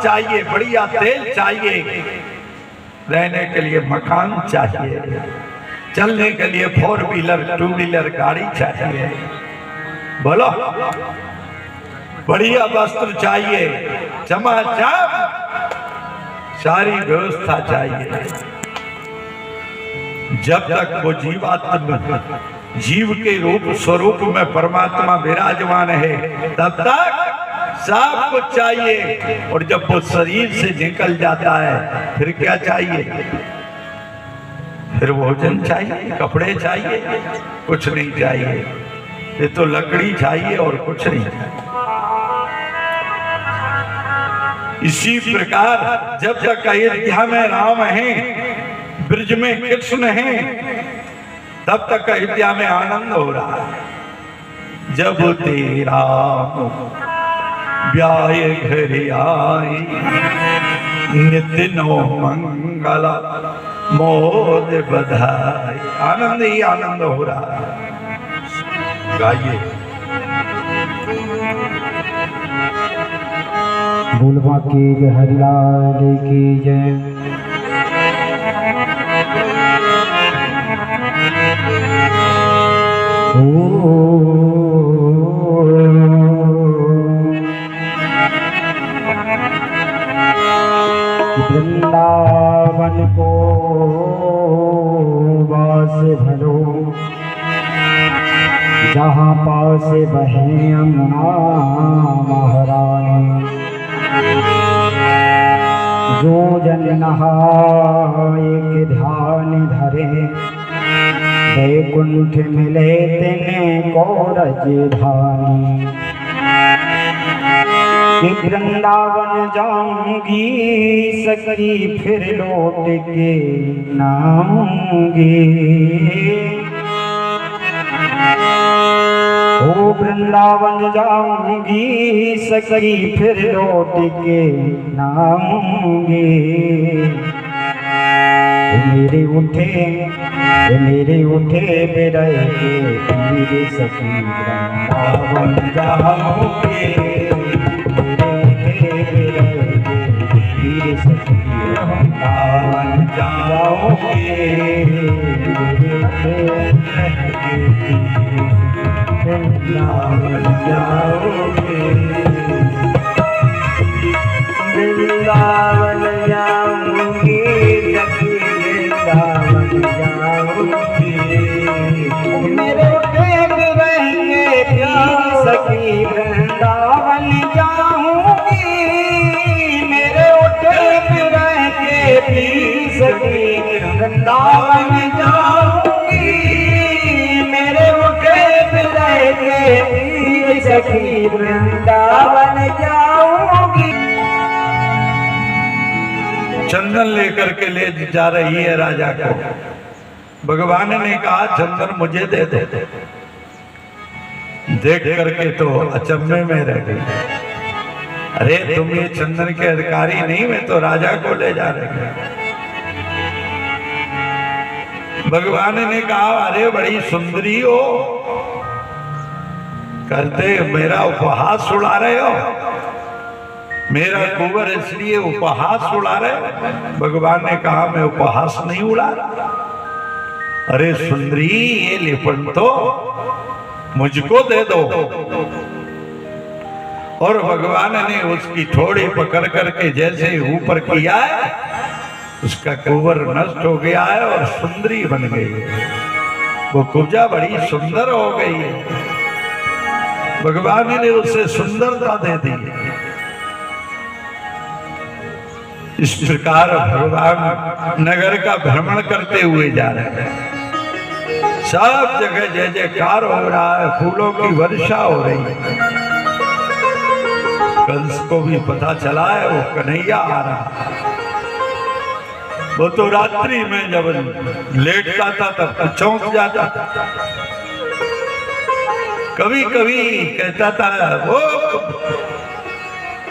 चाहिए, बढ़िया तेल चाहिए, रहने के लिए मकान चाहिए, चलने के लिए 4 व्हीलर 2 व्हीलर गाड़ी चाहिए, बोलो, बढ़िया वस्त्र चाहिए, चमाचम सारी व्यवस्था चाहिए। जब तक वो जीवात्मा जीव के रूप स्वरूप में परमात्मा विराजमान है तब तक सब कुछ चाहिए। और जब वो शरीर से निकल जाता है फिर क्या चाहिए? फिर भोजन चाहिए, कपड़े चाहिए, कुछ नहीं चाहिए। ये तो लकड़ी चाहिए और कुछ नहीं चाहिए। इसी प्रकार जब तक अयोध्या में राम हैं, ब्रज में कृष्ण हैं, तब तक अयोध्या में आनंद हो रहा है। जब तेरा ब्याह घर आई, नित्य नो मंगला मोद बधाई। आनंद ही आनंद हो रहा है। गाइए। भूलवा की जय, हरिलाल की जय। वृंदावन को वास भलो, जहाँ पास बहे यमुना महारानी। जो जन नहाए के ध्यान धरे, वैकुंठ मिले तिन्हें को राजधानी। कि वृंदावन जाऊंगी सखी फिर लौट के नाऊंगी। ओ वृंदावन जाऊंगी सखी फिर लौट के नाऊंगी। मेरे उठे बिरह के मेरे सखी वृंदावन जाऊंगी। मेरे सखी वृंदावन जाऊंगी। वृंदावन जाऊंगी। वृंदावन जाऊंगी सखी वृंदावन जाऊंगी। मेरे प्रेम रहेंगे सखी वृंदावन जाऊंगी। मेरे प्रेम रहेंगे सखी वृंदावन जाऊंगी। मेरे प्रेम रहेंगे सखी वृंदावन जाऊंगी। चंदन लेकर के ले जा रही है राजा को। भगवान ने कहा चंदन मुझे दे दे। देख करके तो अचंभे में रह गई। अरे तुम ये चंदन के अधिकारी नहीं, मैं तो राजा को ले जा रही हूं। भगवान ने कहा अरे बड़ी सुंदरी हो, करते मेरा उपहास उड़ा रहे हो, मेरा कुंवर इसलिए उपहास उड़ा रहे। भगवान ने कहा मैं उपहास नहीं उड़ा रहा। अरे सुंदरी ये लिपन तो मुझको दे दो। और भगवान ने उसकी ठोड़ी पकड़ करके जैसे ऊपर किया है, उसका कुंवर नष्ट हो गया है और सुंदरी बन गई है। वो कुब्जा बड़ी सुंदर हो गई है। भगवान ने उसे सुंदरता दे दी। इस प्रकार भगवान नगर का भ्रमण करते हुए जा रहे हैं। सब जगह जय जयकार हो रहा है, फूलों की वर्षा हो रही है। कंस को भी पता चला है वो कन्हैया आ रहा है। वो तो रात्रि में जब लेटता था तब चौंक जाता था। कभी कभी कहता था वो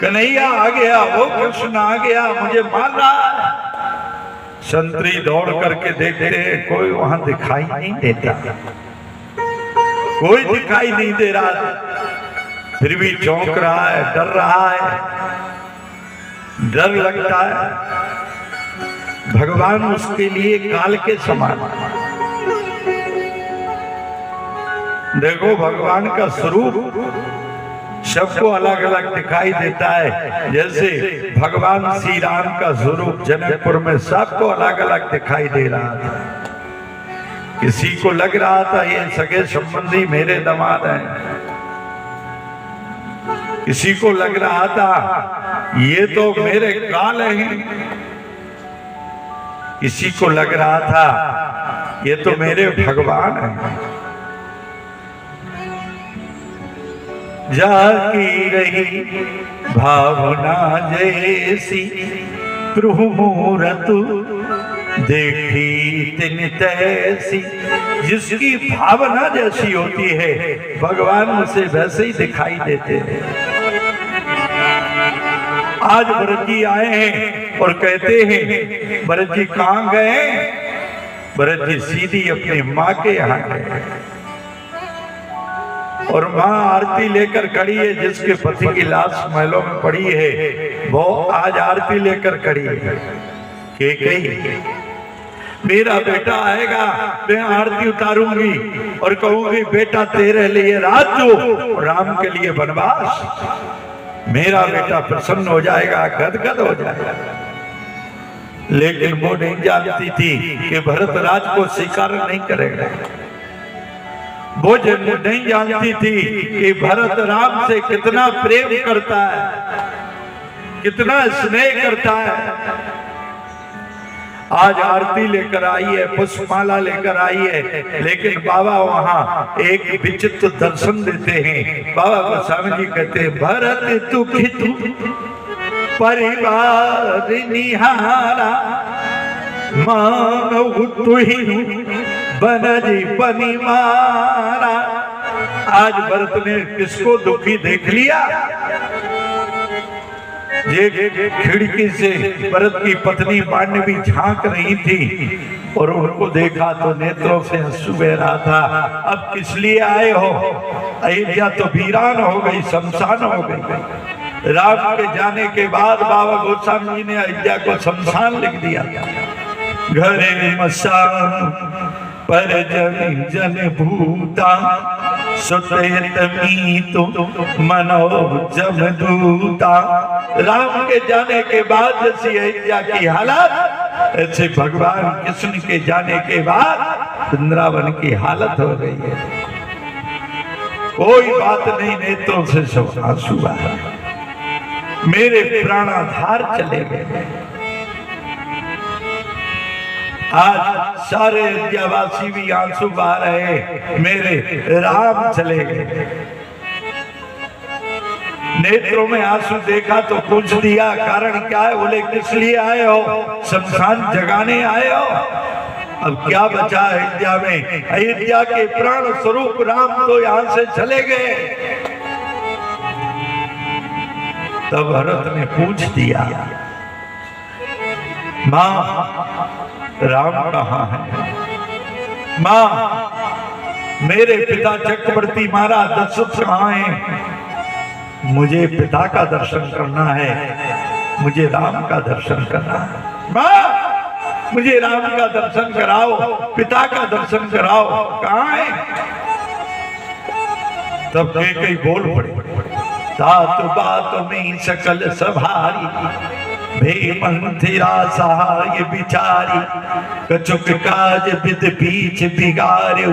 कन्हैया आ गया, वो कृष्ण आ गया, मुझे मार रहा है। संतरी दौड़ करके देखते कोई वहां दिखाई नहीं देता, कोई दिखाई नहीं दे रहा, फिर भी चौंक रहा है, डर रहा है। डर लगता है। भगवान उसके लिए काल के समान। देखो भगवान का स्वरूप सबको अलग अलग दिखाई देता है। जैसे भगवान श्री राम का स्वरूप जनकपुर में सबको अलग अलग दिखाई दे रहा था। किसी को लग रहा था ये सगे संबंधी मेरे दामाद हैं, किसी को लग रहा था ये तो मेरे काल हैं, किसी को लग रहा था ये तो मेरे भगवान हैं। जाकी रही भावना जैसी प्रभु मूरत देखी तिन तैसी। जिसकी भावना जैसी होती है भगवान उसे वैसे ही दिखाई देते हैं। आज भरत जी आए हैं और कहते हैं भरत जी कहां गए? भरत जी सीधी अपनी माँ के यहाँ गए और माँ आरती लेकर खड़ी है। जिसके पति की लाश महलों में पड़ी है वो आज आरती लेकर खड़ी है। के कही मेरा बेटा आएगा, मैं आरती उतारूंगी और कहूंगी बेटा तेरे लिए राज्य राम के लिए वनवास। मेरा बेटा प्रसन्न हो जाएगा, गदगद हो जाएगा। लेकिन वो नहीं जानती थी कि भरत राज को स्वीकार नहीं करेगा। वो नहीं जानती थी कि भरत राम से कितना प्रेम करता है, कितना स्नेह करता है। आज आरती लेकर आई है, पुष्पमाला लेकर आई है, लेकिन बाबा वहां एक विचित्र दर्शन देते हैं। बाबा गोस्वामी जी कहते हैं भरत दुखित परिवार निहारा मानव तुहि बनजी पनिवारा। आज भरत ने किसको दुखी देख लिया? ये खिड़की से भरत की पत्नी पांडवी झांक रही थी और उनको देखा तो नेत्रों से आंसू बह रहा था। अब किस लिए आए हो? अयोध्या तो वीरान हो गई, शमशान हो गई। राम के जाने के बाद बाबा गोस्वामी जी ने अयोध्या को शमशान लिख दिया। घरे मशान पर जन जन भूता सुतमीतो मनो जमदूता। राम के जाने के बाद जैसी अयोध्या की हालत, ऐसे भगवान कृष्ण के जाने के बाद वृंदावन की हालत हो गई है। कोई बात नहीं, नेत्रों से सब आंसू आ रहा, मेरे प्राणाधार चले गए। आज सारे अयोध्यावासी भी आंसू बहा रहे, मेरे राम चले गए। नेत्रों में आंसू देखा तो पूछ दिया कारण क्या है? बोले किस लिए आए हो? शमशान जगाने आए हो? अब क्या बचा अयोध्या में? अयोध्या के प्राण स्वरूप राम तो यहाँ से चले गए। तब भरत ने पूछ दिया माँ राम कहाँ है? माँ मेरे पिता चक्रवर्ती महाराज दशरथ कहाँ हैं? मुझे पिता का दर्शन करना है, मुझे राम का दर्शन करना है। माँ मुझे राम का दर्शन कराओ, पिता का दर्शन कराओ, कहाँ है? तब कई बोल पड़े तात बात में सकल सभारी मंथिरा सहाय बिचारी कचुक काज विद पीछ बिगार्यो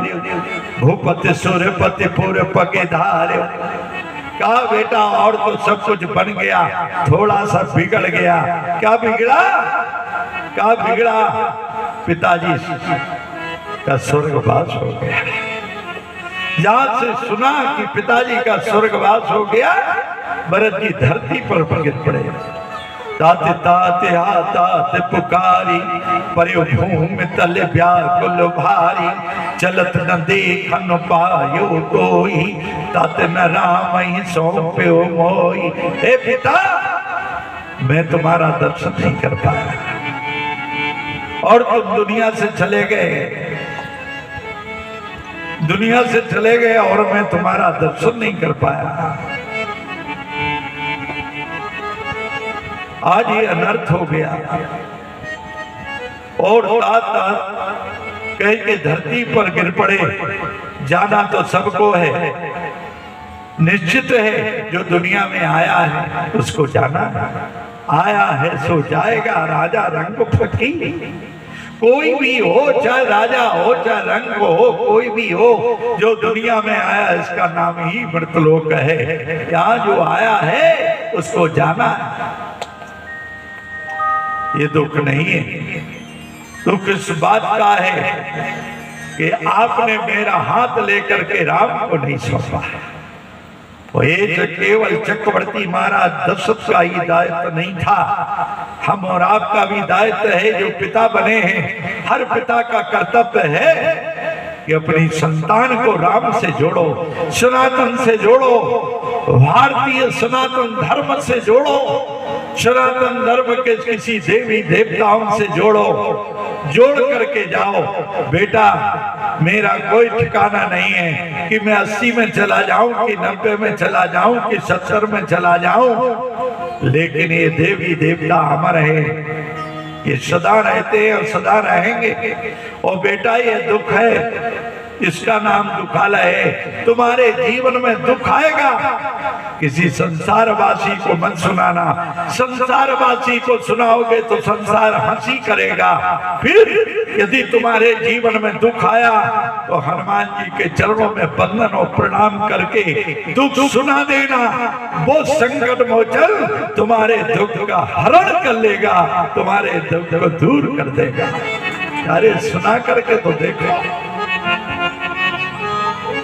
भूपति सुरपति पुर पगे धार्यो। कहा बेटा और तो सब कुछ बन गया, थोड़ा सा बिगड़ गया। क्या बिगड़ा? क्या बिगड़ा? पिताजी का स्वर्गवास हो गया। जहां से सुना कि पिताजी का स्वर्गवास हो गया, भरत जी धरती पर गिर पड़े। ताते ताते हाथ पुकारी पर्यो भूमि तले व्याकुल भारी चलत न देखन पायो कोई ताते न राम ही सौंप्यो मोई। हे पिता मैं तुम्हारा दर्शन नहीं कर पाया और तुम दुनिया से चले गए, दुनिया से चले गए और मैं तुम्हारा दर्शन नहीं कर पाया। आज ये अनर्थ हो गया। और तात कह के धरती पर गिर पड़े। जाना तो सबको है, निश्चित है जो दुनिया में आया है उसको जाना है। आया है सो जाएगा, राजा रंग फकीर। कोई भी हो, चाहे राजा हो चाहे रंग हो, कोई भी हो जो दुनिया में आया इसका नाम ही मृतलोक है। यहाँ जो आया है उसको जाना है। ये दुख नहीं है, दुख इस बात का है कि आपने मेरा हाथ लेकर के राम को नहीं सौंपा। ये केवल चक्रवर्ती महाराज दशरथ का ही दायित्व नहीं था, हम और आपका भी दायित्व है जो पिता बने हैं। हर पिता का कर्तव्य है कि अपनी संतान को राम से जोड़ो, सनातन से जोड़ो, भारतीय सनातन धर्म से जोड़ो, सनातन धर्म के किसी देवी देवताओं से जोड़ो, जोड़ करके जाओ। बेटा मेरा कोई ठिकाना नहीं है कि मैं 80 में चला जाऊं कि 90 में चला जाऊं कि 70 में चला जाऊं, लेकिन ये देवी देवता अमर है, ये सदा रहते हैं और सदा रहेंगे। और बेटा ये दुख है, इसका नाम दुखालय है। तुम्हारे जीवन में दुख आएगा, किसी संसारवासी को मत सुनाना। संसारवासी को सुनाओगे तो संसार हंसी करेगा। फिर यदि तुम्हारे जीवन में दुख आया तो हनुमान जी के चरणों में वंदन और प्रणाम करके दुख सुना देना। वो संकट मोचन तुम्हारे दुख का हरण कर लेगा, तुम्हारे दुख को दूर कर देगा। अरे सुना करके तो देखो,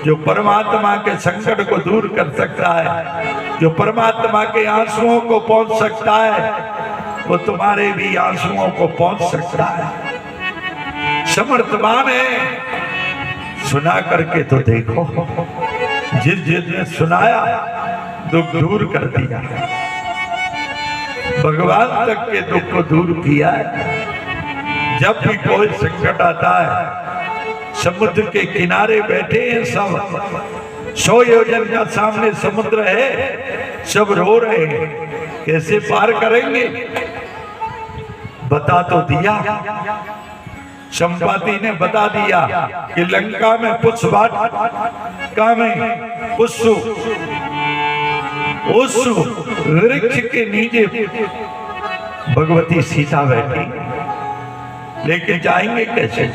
जो परमात्मा के संकट को दूर कर सकता है, जो परमात्मा के आंसुओं को पहुंच सकता है, वो तुम्हारे भी आंसुओं को पहुंच सकता है। समर्थवान है, सुना करके तो देखो। जिसने सुनाया दुख दूर कर दिया, भगवान तक के दुख को दूर किया है। जब भी कोई संकट आता है, समुद्र के किनारे बैठे हैं सब, 100 योजन का सामने समुद्र है, सब रो रहे हैं कैसे पार करेंगे। बता तो दिया, संपाति ने बता दिया कि लंका में पुष्पवाटिका में पुष्पु उस वृक्ष के नीचे भगवती सीता बैठी, लेकिन जाएंगे कैसे।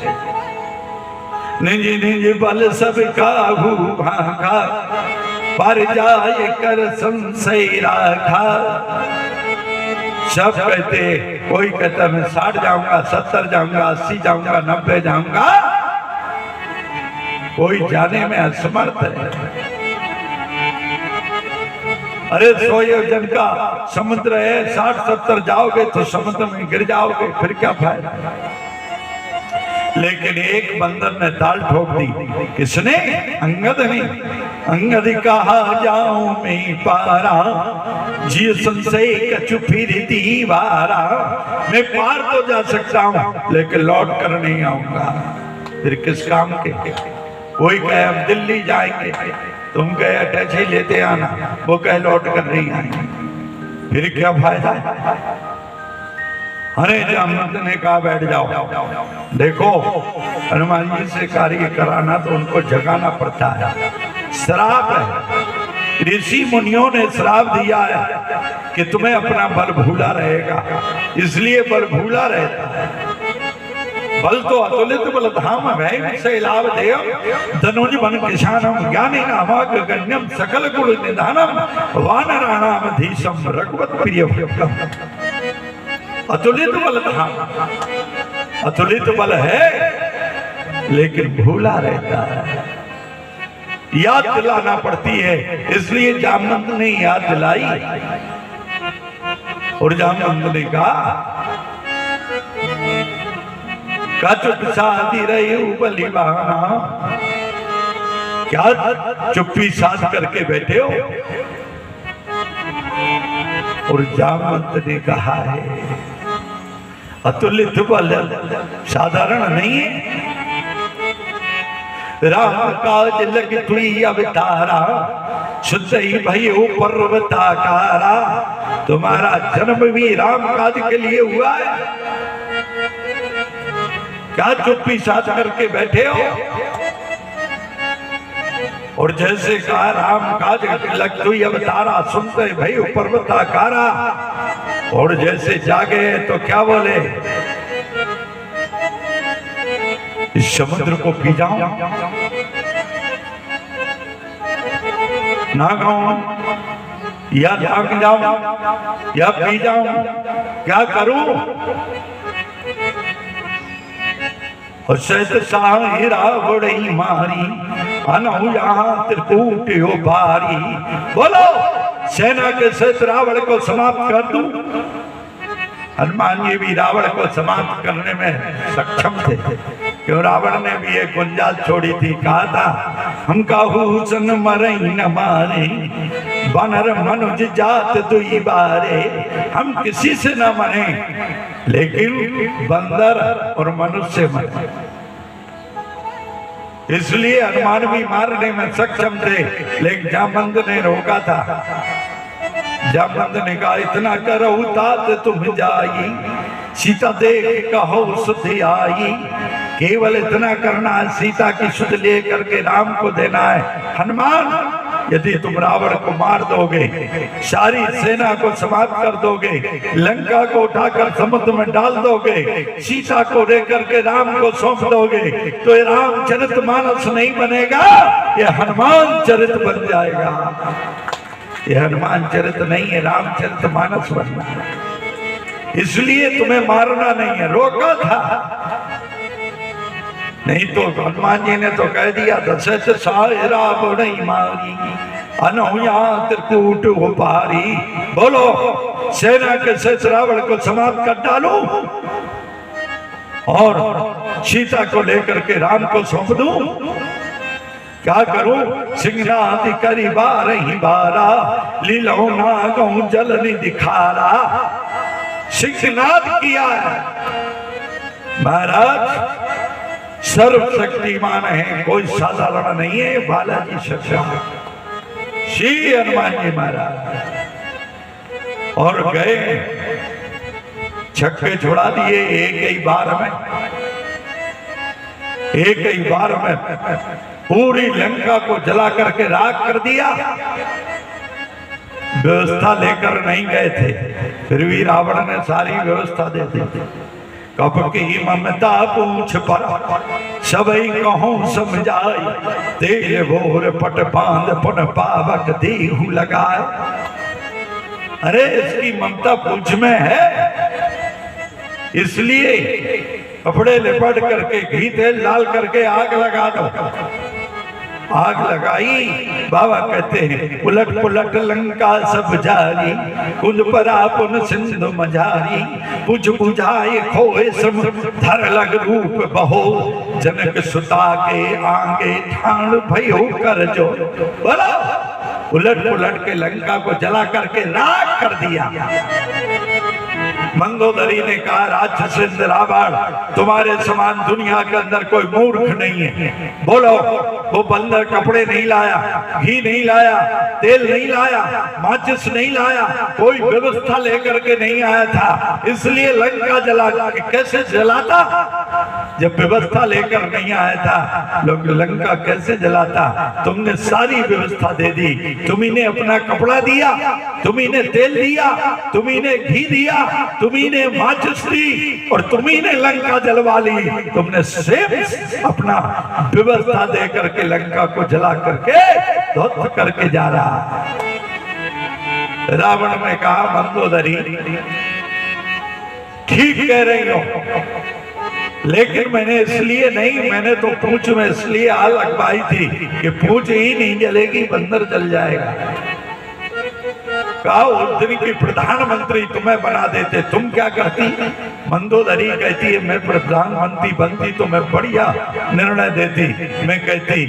निज निज बल सब काहू भागा, पर जाए कर संशय राखा। सब कहते, कोई कहता मैं 60 जाऊंगा, 70 जाऊंगा, 80 जाऊंगा, 90 जाऊंगा, कोई जाने में असमर्थ है। अरे 100 योजन का समुद्र है, 60-70 जाओगे तो समुद्र में गिर जाओगे, फिर क्या फायदा। लेकिन एक बंदर ने ताल ठोक दी। किसने? अंगद ने। अंगद कहा जाऊं मैं पारा, जी संशय कछु फिर दीवारा। मैं पार तो जा सकता हूं लेकिन लौट कर नहीं आऊंगा। फिर किस काम के। कोई कहे हम दिल्ली जाएंगे, तुम कहे अटैची लेते आना, वो कहे लौट कर नहीं आएंगे, फिर क्या फायदा। अरे जामवंत ने कहा बैठ जाओ। देखो हनुमान जी से कार्य कराना तो उनको जगाना पड़ता है, श्राप है। ऋषि मुनियों ने श्राप दिया है कि तुम्हें अपना बल भूला रहेगा, इसलिए बल भूला रहता है। बल तो अतुलित बल धाम है, से लाभ देव धनुज बन किसानम ज्ञानी नामक गण्यम सकल गुण निधानम वानराणाम धीशम रघुवत प्रिय। अतुलित बल था, अतुलित बल है लेकिन भूला रहता है, याद दिलाना पड़ती है। इसलिए जामवंत ने याद दिलाई और जामवंत ने कहा चुप साधी रही बलिवाना, क्या चुप्पी साध करके बैठे हो। और जामवंत ने कहा है अतुलित बल साधारण नहीं है, राम काज लग तुई अवतारा, शुद्ध ही भई पर्वताकारा। तुम्हारा जन्म भी राम काज के लिए हुआ है, क्या चुप्पी साथ करके बैठे हो? और जैसे कहा राम काज लग हुई अवतारा, सुनते भाई पर्वताकारा। और जैसे जागे तो क्या बोले, इस समुद्र को पी जाऊं ना गाऊं, या भाग जाऊं या पी जाऊं, क्या करूं? और सत साहिरा बड़ी मारी, अनु यहाँ त्रिकूट भारी। बोलो, सेना के सहित रावण को समाप्त कर दूं? हनुमान जी भी रावण को समाप्त करने में सक्षम थे, क्यों रावण ने भी एक गुंजाल छोड़ी थी, कहा था हम काहू सन मरई न मारे, बनर मनुज जात दुई बारे। हम किसी से न मरे, लेकिन बंदर और मनुष्य मरे। इसलिए हनुमान भी मारने में सक्षम थे, लेकिन जामवंत ने रोका था। जामवंत ने कहा इतना करो तात तुम जाई, सीता देख कहो सुध आई। केवल इतना करना है, सीता की सुध ले करके राम को देना है। हनुमान, यदि तुम रावण को मार दोगे, सारी सेना को समाप्त कर दोगे, लंका को उठाकर समुद्र में डाल दोगे, सीता को लेकर के राम को सौंप दोगे, तो ये रामचरित मानस नहीं बनेगा, ये हनुमान चरित बन जाएगा। ये हनुमान चरित नहीं है, रामचरित मानस बनना है। इसलिए तुम्हें मारना नहीं है, रोका था। नहीं तो हनुमान जी ने तो कह दिया, दशरथ सायरा बड़ी मारी, अनहुया त्रिकूट भारी। बोलो, सेना के सहित रावण को समाप्त कर डालो और सीता को लेकर के राम को सौंप दूं? क्या करूं? सिंहनाद करी बार ही बारा, लीलो नागौ जल दिखारा। सिंहनाद किया है महाराज, सर्वशक्तिमान है, कोई साधारण नहीं है बालाजी सक्षम। श्री हनुमान जी महाराज और गए, छक्के छुड़ा दिए एक ही बार में, एक ही बार में पूरी लंका को जला करके राख कर दिया। व्यवस्था लेकर नहीं गए थे, फिर भी रावण ने सारी व्यवस्था दे दी। कप की ममता पूछ पर सबई कहूं समझाई, तेरे भोर पट बांध पुन पावक देहु लगाए। अरे इसकी ममता पूछ में है, इसलिए कपड़े लिपट करके घी तेल डाल करके आग लगा दो। आग लगाई, बाबा कहते हैं उलट पुलट लंका सब जारी, कुंज परा पुन सिंधु मझारी। बुझ बुझाए खोए सम धर लग रूप बहो, जनक सुता के आगे ठाण भयो कर जो। बोला, उलट पुलट के लंका को जला करके राख कर दिया। मंदोदरी ने कहा, राक्षस रावण, तुम्हारे समान दुनिया के अंदर कोई मूर्ख नहीं है। बोलो, वो बंदर कपड़े नहीं लाया, घी नहीं लाया, तेल नहीं लाया, माचिस नहीं लाया, कोई व्यवस्था लेकर के नहीं आया था, इसलिए लंका जला। कैसे जलाता? जब व्यवस्था लेकर नहीं आया था, लोग लंका कैसे जलाता? तुमने सारी व्यवस्था दे दी, तुम्ही ने अपना कपड़ा दिया, तुम्ही ने तेल दिया, तुम्ही ने घी दिया, तुम्ही ने माचिस दी और तुम्ही ने लंका जलवा ली। तुमने सेम अपना व्यवस्था दे करके लंका को जला करके ध्वस्त करके जा रहा। रावण ने कहा, मंदोदरी ठीक कह रही हो, लेकिन मैंने इसलिए नहीं, मैंने तो पूंछ में इसलिए आग लगवाई थी कि पूंछ ही नहीं जलेगी, बंदर जल जाएगा। कहा, उस दिन की प्रधानमंत्री तुम्हें बना देते, तुम क्या करती? मंदोदरी कहती है, मैं प्रधानमंत्री बनती तो मैं बढ़िया निर्णय देती। मैं कहती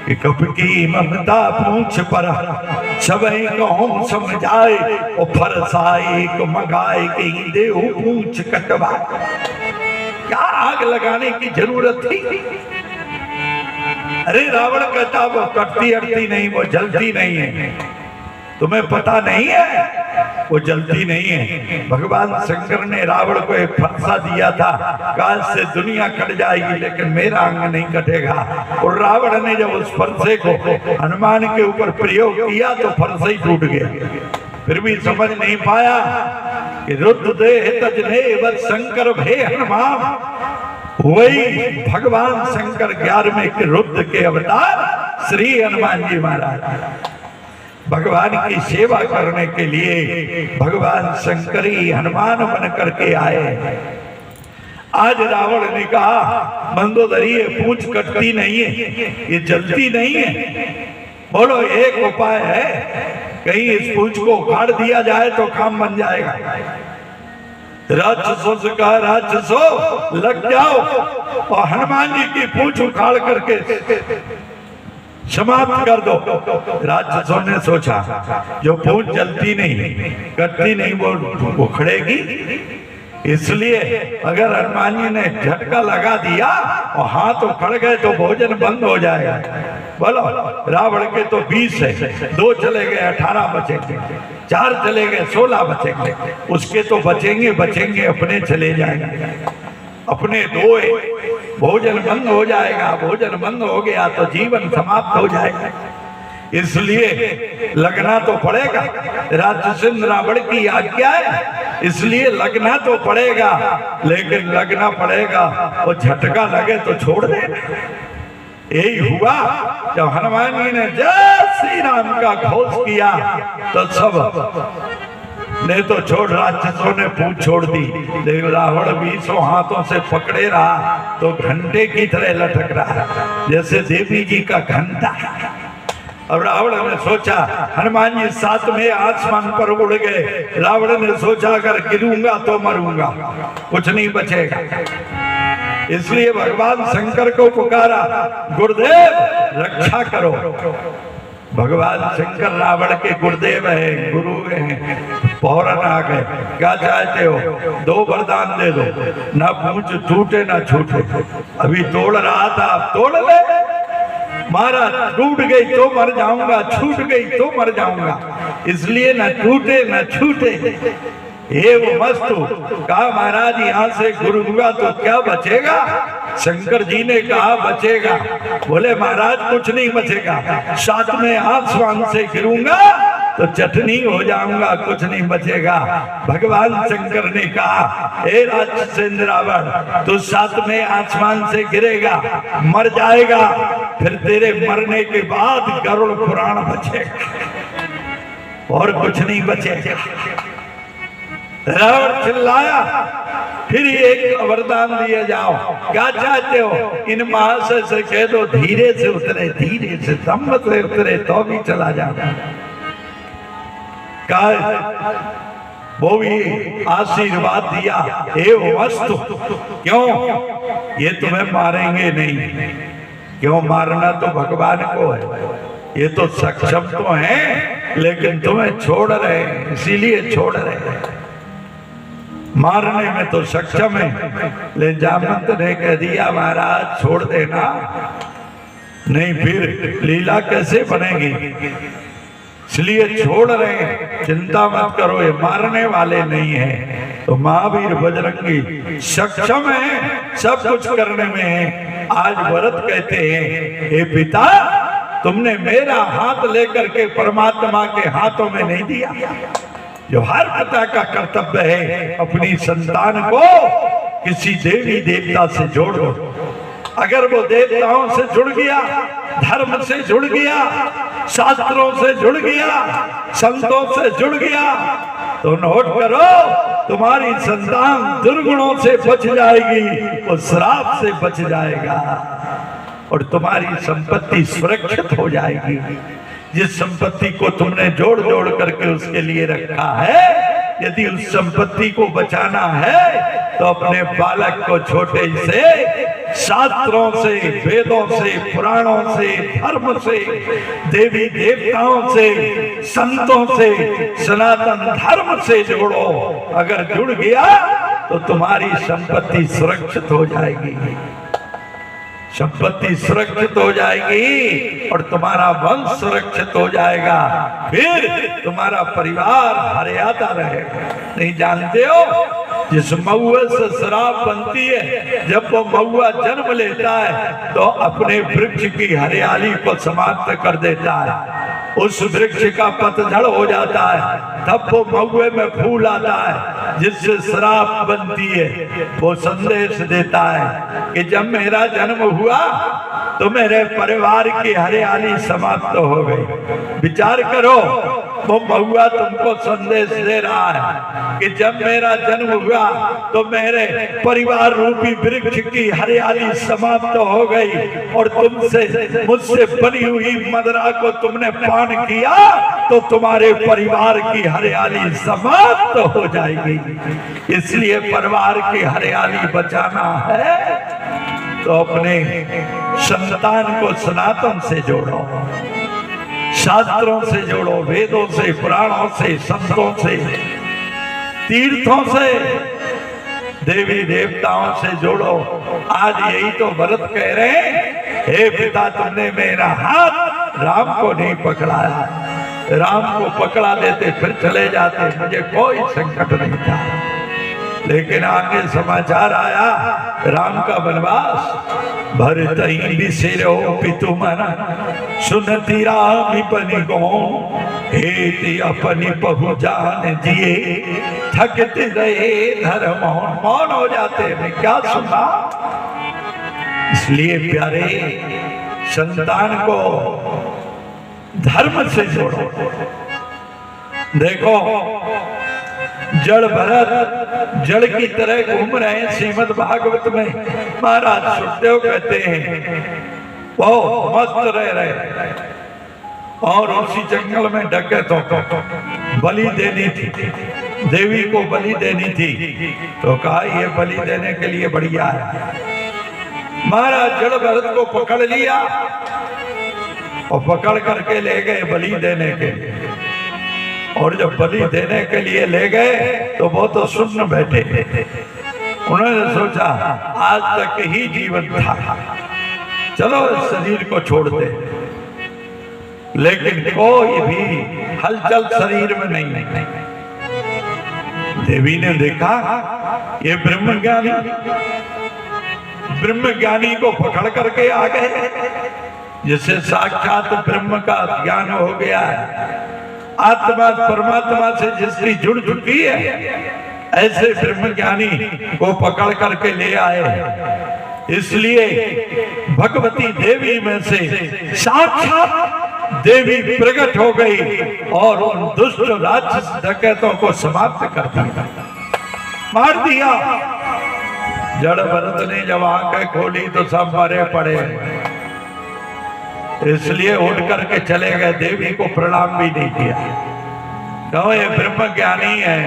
कि कब की ममता पूछ पर सबई कहूं समझाए, और फरसाई को मंगाए कि देव पूछ कटवा। क्या आग लगाने की जरूरत थी? अरे रावण कहता वो कटती अटती नहीं, वो जलती नहीं है। तुम्हें पता नहीं है वो जलती नहीं है। भगवान शंकर ने रावण को एक फरसा दिया था, काल से दुनिया कट जाएगी लेकिन मेरा अंग नहीं कटेगा। और रावण ने जब उस फरसे को हनुमान के ऊपर प्रयोग किया तो फरसा ही टूट गया। फिर भी समझ नहीं पाया कि रुद्र दे तजने वत शंकर भे हनुमान, वही भगवान शंकर 11वें के रुद्र के अवतार श्री हनुमान जी महाराज भगवान की सेवा करने के लिए भगवान शंकर ही हनुमान बन करके आए। आज रावण ने कहा मंदोदरी ये पूंछ कटती नहीं है, ये जलती नहीं है, बोलो एक उपाय है, कहीं इस पूंछ को उखाड़ दिया जाए तो काम बन जाएगा। राक्षसों से कहा राक्षसों लग जाओ और हनुमान जी की पूंछ उखाड़ करके समाप्त कर दो। राक्षसों ने सोचा जो पूंछ जलती नहीं कटती नहीं वो उखड़ेगी, इसलिए अगर हनुमान जी ने झटका लगा दिया और हाथ उखड़ गए तो भोजन बंद हो जाएगा। बोलो रावण के तो 20 है, 2 चले गए 18 बचेंगे, 4 चले गए 16 बचेंगे, उसके तो बचेंगे अपने चले जाएंगे, अपने 2 भोजन बंद हो जाएगा। भोजन बंद हो गया तो जीवन समाप्त हो जाएगा, इसलिए लगना तो पड़ेगा। राक्षस रावण की आज्ञा है, इसलिए लगना तो पड़ेगा, लेकिन लगना पड़ेगा और झटका लगे तो छोड़ देना। यही हुआ जब हनुमान जी ने जय श्री राम का घोष किया तो सब ने तो छोड़, राक्षसों ने पूंछ छोड़ दी। लेकिन रावण 20 हाथों से पकड़े रहा तो घंटे की तरह लटक रहा, जैसे देवी जी का घंटा। अब रावण ने सोचा हनुमान जी 7वें आसमान पर उड़ गए। रावण ने सोचा अगर गिरूंगा तो मरूंगा, कुछ नहीं बचेगा, इसलिए भगवान शंकर को पुकारा, गुरुदेव रक्षा करो। भगवान शंकर रावण के गुरुदेव है, गुरु हैं, फौरन आ गए। क्या चाहते हो? 2 वरदान दे दो, ना पूंछ टूटे ना छूटे। अभी तोड़ रहा था, अब तोड़ ले। महाराज टूट गई तो मर जाऊंगा, छूट गई तो मर जाऊंगा, इसलिए ना टूटे ना छूटे। ये वो मस्तु कहा महाराज यहाँ से गुरुगा तो क्या बचेगा? शंकर जी ने कहा बचेगा। बोले महाराज कुछ नहीं बचेगा, 7वें आसमान से गिरूंगा तो चटनी हो जाऊंगा, कुछ नहीं बचेगा। भगवान शंकर ने कहा हे राक्षस रावण तू 7वें आसमान से गिरेगा, मर जाएगा, फिर तेरे मरने के बाद गरुड़ पुराण बचेगा और कुछ नहीं बचेगा। रावण चिल्लाया, फिर एक वरदान दिया जाओ, क्या चाहते हो? इन महाशय से कह दो धीरे से उतरे, धीरे से दम से उतरे तो भी चला जाऊंगा। वो भी आशीर्वाद दिया, हे वस्तु क्यों ये तुम्हें मारेंगे नहीं, क्यों मारना तो भगवान को है, ये तो सक्षम तो हैं लेकिन तुम्हें छोड़ रहे हैं, इसीलिए छोड़ रहे हैं। मारने में तो सक्षम है, लेकिन जामवंत ने कह दिया महाराज छोड़ देना, नहीं फिर लीला कैसे बनेगी, इसलिए छोड़ रहे हैं। चिंता मत करो, ये मारने वाले नहीं है। तो महावीर बजरंगी सक्षम है, सब कुछ करने में है। आज भरत कहते हैं हे पिता तुमने मेरा हाथ लेकर के परमात्मा के हाथों में नहीं दिया। जो हर पिता का कर्तव्य है अपनी संतान को किसी देवी देवता से जोड़ दो। अगर वो देवताओं से जुड़ गया, धर्म से जुड़ गया, शास्त्रों से जुड़ गया, संतों से जुड़ गया, तो नोट करो तुम्हारी संतान दुर्गुणों से बच जाएगी, वो श्राप से बच जाएगा और तुम्हारी संपत्ति सुरक्षित हो जाएगी। जिस संपत्ति को तुमने जोड़ जोड़ करके उसके लिए रखा है, यदि उस संपत्ति को बचाना है तो अपने बालक को छोटे से शास्त्रों से, वेदों से, पुराणों से, धर्म से, देवी देवताओं से, संतों से, सनातन धर्म से जोड़ो। अगर जुड़ गया तो तुम्हारी संपत्ति सुरक्षित हो जाएगी। संपत्ति सुरक्षित हो जाएगी और तुम्हारा वंश सुरक्षित हो जाएगा, फिर तुम्हारा परिवार हरियाता रहेगा। नहीं जानते हो, जिस महुए से शराब बनती है, जब वो महुआ जन्म लेता है तो अपने वृक्ष की हरियाली को समाप्त कर देता है। उस वृक्ष का पतझड़ हो जाता है, तब वो महुए में फूल आता है जिससे शराब बनती है। वो संदेश देता है कि जब मेरा जन्म हुआ तो मेरे परिवार की हरियाली समाप्त हो गई। विचार करो, वो महुआ तुमको संदेश दे रहा है कि जब मेरा जन्म हुआ तो मेरे परिवार रूपी वृक्ष की हरियाली समाप्त हो गई और तुमसे मुझसे बनी हुई मदिरा को तुमने पान किया तो तुम्हारे परिवार की हरियाली समाप्त हो जाएगी। इसलिए परिवार की हरियाली बचाना है तो अपने संतान को सनातन से जोड़ो, शास्त्रों से जोड़ो, वेदों से, पुराणों से, संतों से, तीर्थों से, देवी देवताओं से जोड़ो। आज यही तो भरत कह रहे हैं, हे पिता तुमने मेरा हाथ राम को नहीं पकड़ाया, राम को पकड़ा देते फिर चले जाते, मुझे कोई संकट नहीं था। लेकिन आगे समाचार आया राम का वनवास। भरत बिसेरो पितु मन सुनती राम बनी गो, हेति अपनी बहु जान जिए थकते रहे धर्म। मौन हो जाते, मैं क्या सुना। इसलिए प्यारे, संतान को धर्म से जोड़ो। देखो, जड़ भरत जड़ की तरह घूम रहे हैं। श्रीमद् भागवत में महाराज सुखदेव कहते हैं वो मस्त रह रहे और उसी जंगल में डकैतों को बलि देनी थी, देवी को बलि देनी थी। तो कहा ये बलि देने के लिए बढ़िया है। महाराज जड़ भरत को पकड़ लिया और पकड़ करके ले गए बलि देने के लिए। और जब बलि देने के लिए ले गए तो वो तो सुन्न बैठे। उन्होंने सोचा आज तक ही जीवन था, चलो शरीर को छोड़ दे। लेकिन कोई भी हलचल शरीर में नहीं। देवी ने देखा ये ब्रह्मज्ञानी को पकड़ करके आ गए, जिसे साक्षात ब्रह्म का ज्ञान हो गया है। आत्मा परमात्मा से जिसकी जुड़ चुकी है, ऐसे ब्रह्मज्ञानी को पकड़ करके ले आए। इसलिए भगवती देवी में से साक्षात देवी प्रकट हो गई और उन दुष्ट राक्षस डकैतों को समाप्त कर दिया, मार दिया। जड़ भरत ने जब आंखें खोली तो सब मरे पड़े। इसलिए उठ करके चले गए, देवी को प्रणाम भी नहीं किया। कहो ये ब्रह्म ज्ञानी है,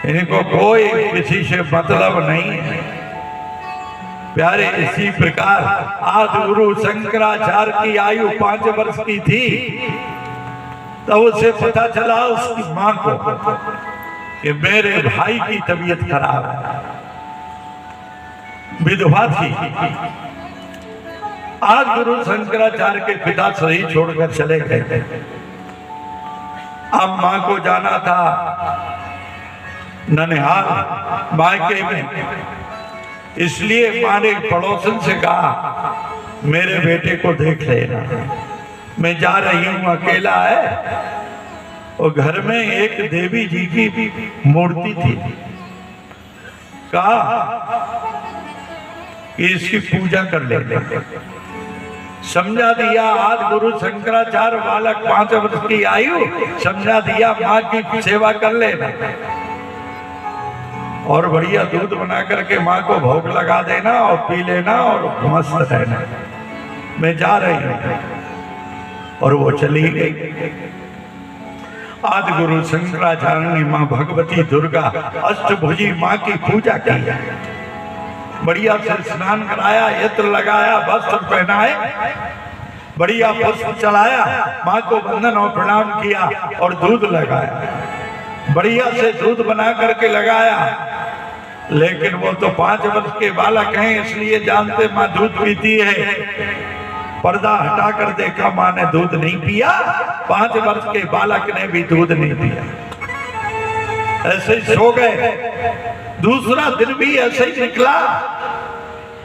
इनको कोई किसी से मतलब नहीं है। प्यारे, इसी प्रकार आदि गुरु शंकराचार्य की आयु 5 वर्ष की थी, तो उसे पता चला उसकी मां को कि मेरे भाई की तबीयत खराब है। विधवा थी। आज गुरु शंकराचार्य के पिता शरीर छोड़कर चले गए। अब मां को जाना था ननिहाल मायके में। इसलिए मां ने पड़ोसन से कहा मेरे बेटे को देख लेना, मैं जा रही हूं, अकेला है। और घर में एक देवी जी की मूर्ति थी। कहा कि इसकी पूजा कर ले। समझा दिया आज गुरु शंकराचार्य बालक 5 वर्ष की आयु, समझा दिया माँ की सेवा कर लेना और बढ़िया दूध बना करके माँ को भोग लगा देना और पी लेना और मस्त रहना। मैं जा रही हूँ। और वो चली गई। आज गुरु शंकराचार्य ने माँ भगवती दुर्गा अष्टभुजी माँ की पूजा की, बढ़िया से स्नान कराया, यत्र लगाया, वस्त्र पहनाए, बढ़िया पुष्प चढ़ाया, माँ को वंदन और प्रणाम किया और दूध लगाया, बढ़िया से दूध बना करके लगाया लेकिन वो तो 5 वर्ष के बालक हैं, इसलिए जानते माँ दूध पीती है। पर्दा हटा कर देखा, माँ ने दूध नहीं पिया। 5 वर्ष के बालक ने भी दूध नहीं पिया, ऐसे ही सो गए। दूसरा दिन भी ऐसे ही निकला।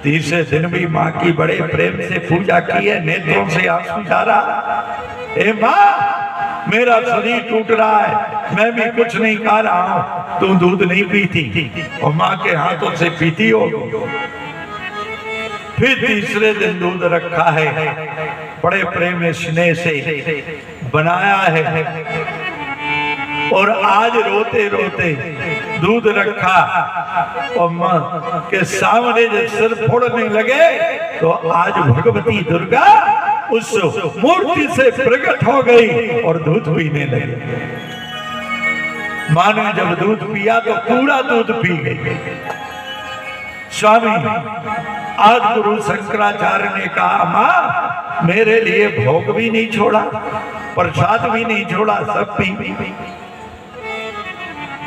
तीसरे दिन भी माँ की बड़े प्रेम से पूजा की है, नेत्रों से आंसू जा रहा। ए माँ, मेरा शरीर टूट रहा है, मैं भी कुछ नहीं खा रहा हूं, तू दूध नहीं पीती और माँ के हाथों से पीती हो। फिर तीसरे दिन दूध रखा है, बड़े प्रेम स्नेह से बनाया है, और आज रोते रोते दूध रखा और माँ के सामने जब सिर फोड़ने लगे तो आज भगवती दुर्गा उस मूर्ति से प्रकट हो गई और दूध पीने लगी। माँ ने जब दूध पिया तो पूरा दूध पी गई। स्वामी आज गुरु शंकराचार्य ने कहा, माँ मेरे लिए भोग भी नहीं छोड़ा, प्रसाद भी नहीं छोड़ा, सब पी।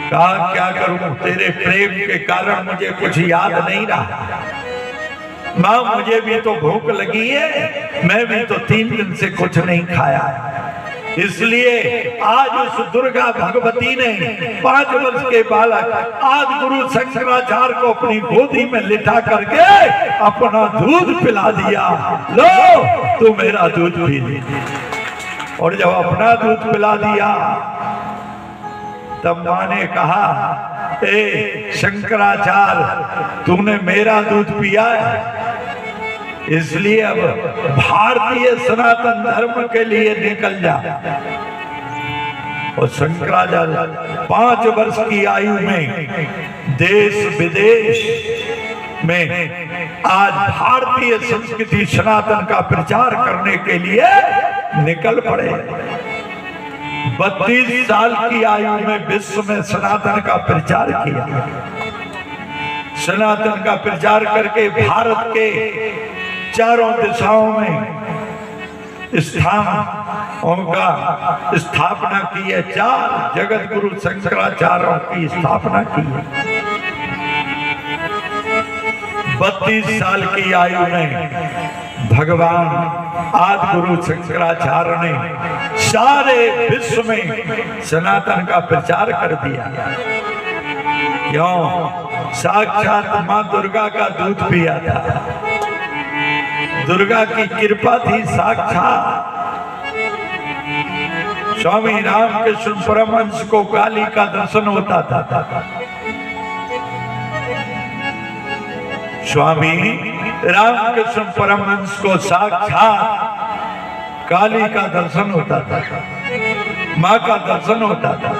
कहा क्या करूं, तेरे प्रेम के कारण मुझे कुछ याद नहीं रहा। माँ मुझे भी तो भूख लगी है, मैं भी तो 3 दिन से कुछ नहीं खाया, इसलिए आज उस दुर्गा भगवती ने 5 वर्ष के बालक आज गुरु शंकराचार्य को अपनी गोदी में लिटा करके अपना दूध पिला दिया। लो तू मेरा दूध पी ले। और जब अपना दूध पिला दिया तब माँ ने कहा, ए शंकराचार्य तूने मेरा दूध पिया है, इसलिए अब भारतीय सनातन धर्म के लिए निकल जा। और शंकराचार्य 5 वर्ष की आयु में देश विदेश में आज भारतीय संस्कृति सनातन का प्रचार करने के लिए निकल पड़े। 32 साल की आयु में विश्व में सनातन का प्रचार किया। सनातन का प्रचार करके भारत के चारों दिशाओं में स्थानों का स्थापना की है। 4 जगत गुरु शंकराचार्यों की स्थापना की है। 32 साल की आयु में भगवान आदि गुरु शंकराचार्य ने सारे विश्व में सनातन का प्रचार कर दिया। क्यों? साक्षात मां दुर्गा का दूध पिया था, दुर्गा की कृपा थी साक्षात। स्वामी रामकृष्ण परमहंस को काली का दर्शन होता था। स्वामी रामकृष्ण परमहंस को साक्षात काली का दर्शन होता था, माँ का दर्शन होता था।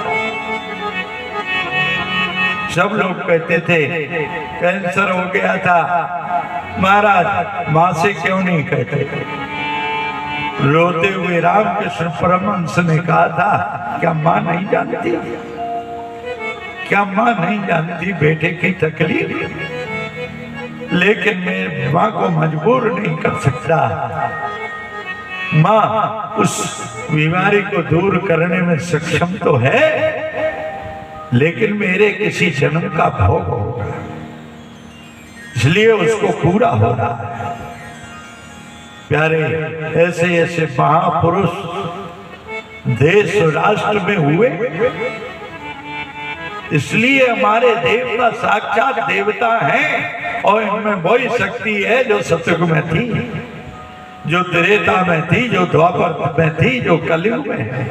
सब लोग कहते थे कैंसर हो गया था, महाराज माँ से क्यों नहीं कहते? रोते हुए रामकृष्ण परमहंस ने कहा था, क्या माँ नहीं जानती? क्या माँ नहीं जानती बेटे की तकलीफ? लेकिन मैं माँ को मजबूर नहीं कर सकता। माँ उस बीमारी को दूर करने में सक्षम तो है, लेकिन मेरे किसी जन्म का भोग होगा, इसलिए उसको पूरा हो रहा है। प्यारे ऐसे ऐसे महापुरुष देश और राष्ट्र में हुए, इसलिए हमारे देवता साक्षात देवता हैं। और इनमें वही शक्ति है जो सतयुग में थी, जो त्रेता में थी, जो द्वापर में थी, जो कलयुग में है।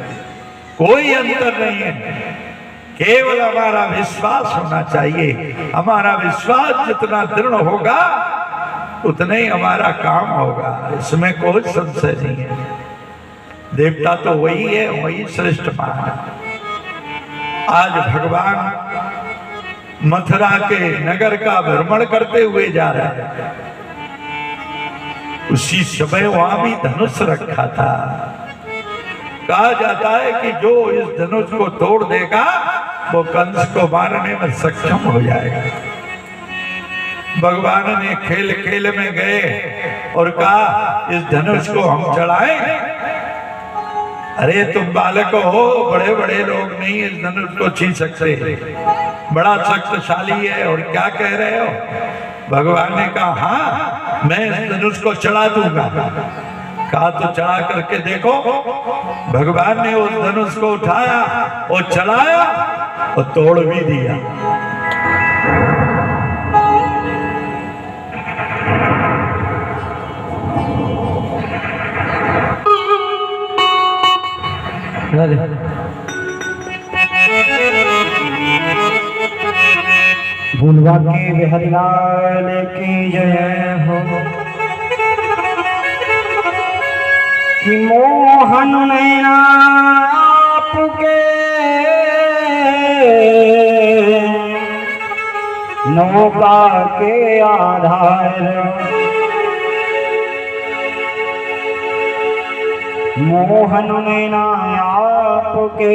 कोई अंतर नहीं है, केवल हमारा विश्वास होना चाहिए। हमारा विश्वास जितना दृढ़ होगा उतना ही हमारा काम होगा, इसमें कोई संशय नहीं है। देवता तो वही है, वही श्रेष्ठ मान। आज भगवान मथुरा के नगर का भ्रमण करते हुए जा रहे हैं। उसी समय वहां भी धनुष रखा था। कहा जाता है कि जो इस धनुष को तोड़ देगा वो कंस को मारने में सक्षम हो जाएगा। भगवान ने खेल खेल में गए और कहा इस धनुष को हम चढ़ाएं। अरे तुम बालक हो, बड़े बड़े लोग नहीं इस धनुष को छीन सकते। बड़ा शक्तिशाली है और क्या कह रहे हो? भगवान ने कहा हाँ, मैं इस धनुष को चढ़ा दूंगा। कहा तो चढ़ा करके देखो। भगवान ने उस धनुष को उठाया और चलाया और तोड़ भी दिया। भूलवा के बिहारी लाल की जय हो। कि मोहन नैना आपके नौका के आधार, मोहन नैना आपके